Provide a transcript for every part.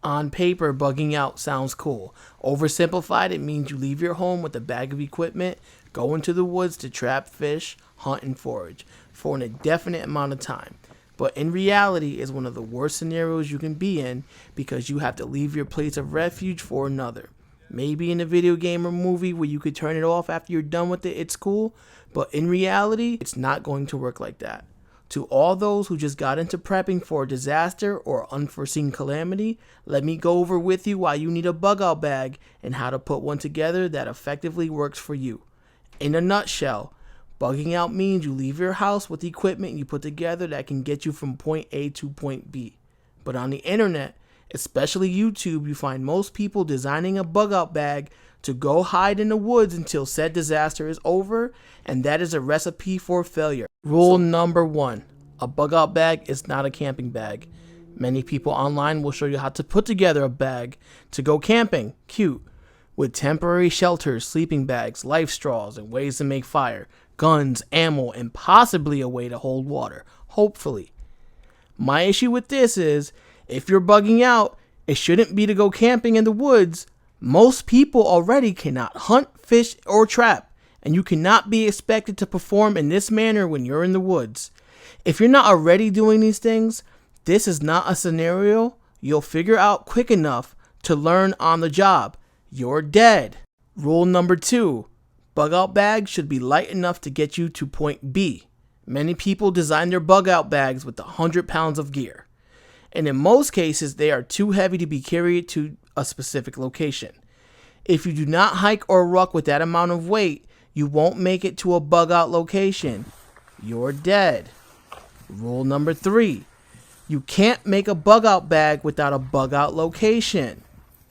On paper, bugging out sounds cool. Oversimplified, it means you leave your home with a bag of equipment, go into the woods to trap fish, hunt, and forage for an indefinite amount of time. But in reality, it's one of the worst scenarios you can be in because you have to leave your place of refuge for another. Maybe in a video game or movie where you could turn it off after you're done with it, it's cool. But in reality, it's not going to work like that. To all those who just got into prepping for a disaster or unforeseen calamity, let me go over with you why you need a bug out bag and how to put one together that effectively works for you. In a nutshell, bugging out means you leave your house with equipment you put together that can get you from point A to point B. But on the internet, especially YouTube, you find most people designing a bug out bag to go hide in the woods until said disaster is over, and that is a recipe for failure. Rule number 1, a bug out bag is not a camping bag. Many people online will show you how to put together a bag to go camping, cute, with temporary shelters, sleeping bags, life straws, and ways to make fire, guns, ammo, and possibly a way to hold water, hopefully. My issue with this is, if you're bugging out, it shouldn't be to go camping in the woods. Most people already cannot hunt, fish, or trap, and you cannot be expected to perform in this manner when you're in the woods. If you're not already doing these things, this is not a scenario you'll figure out quick enough to learn on the job. You're dead. Rule number 2, bug out bags should be light enough to get you to point B. Many people design their bug out bags with 100 pounds of gear, and in most cases they are too heavy to be carried to a specific location. If you do not hike or ruck with that amount of weight, you won't make it to a bug out location. You're dead. Rule number 3, you can't make a bug out bag without a bug out location.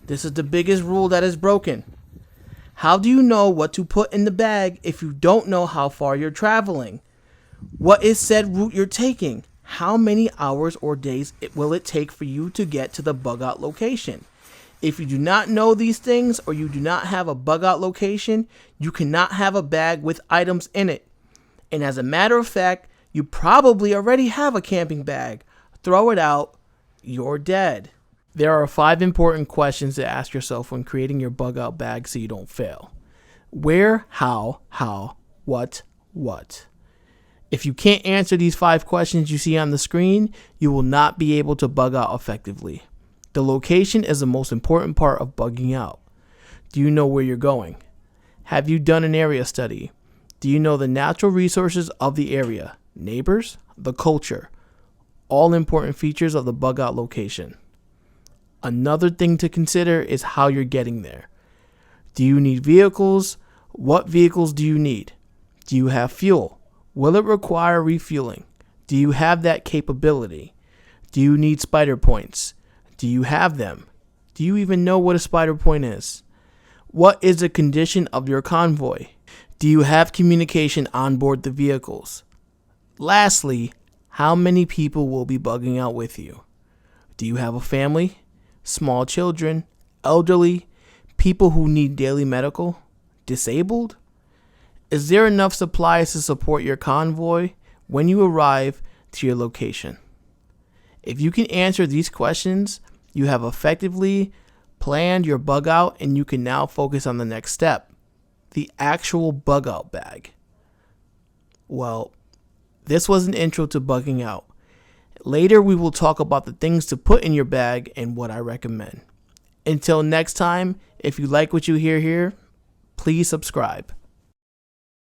This is the biggest rule that is broken. How do you know what to put in the bag if you don't know how far you're traveling? What is said route you're taking? How many hours or days will it take for you to get to the bug out location? If you do not know these things or you do not have a bug out location, you cannot have a bag with items in it. And as a matter of fact, you probably already have a camping bag. Throw it out. You're dead. There are 5 important questions to ask yourself when creating your bug out bag so you don't fail. Where, how, what. If you can't answer these 5 questions you see on the screen, you will not be able to bug out effectively. The location is the most important part of bugging out. Do you know where you're going? Have you done an area study? Do you know the natural resources of the area, neighbors, the culture? All important features of the bug out location. Another thing to consider is how you're getting there. Do you need vehicles? What vehicles do you need? Do you have fuel? Will it require refueling? Do you have that capability? Do you need spider points? Do you have them? Do you even know what a spider point is? What is the condition of your convoy? Do you have communication on board the vehicles? Lastly, how many people will be bugging out with you? Do you have a family? Small children? Elderly? People who need daily medical? Disabled? Is there enough supplies to support your convoy when you arrive to your location? If you can answer these questions, you have effectively planned your bug out and you can now focus on the next step, the actual bug out bag. Well, this was an intro to bugging out. Later, we will talk about the things to put in your bag and what I recommend. Until next time, if you like what you hear here, please subscribe.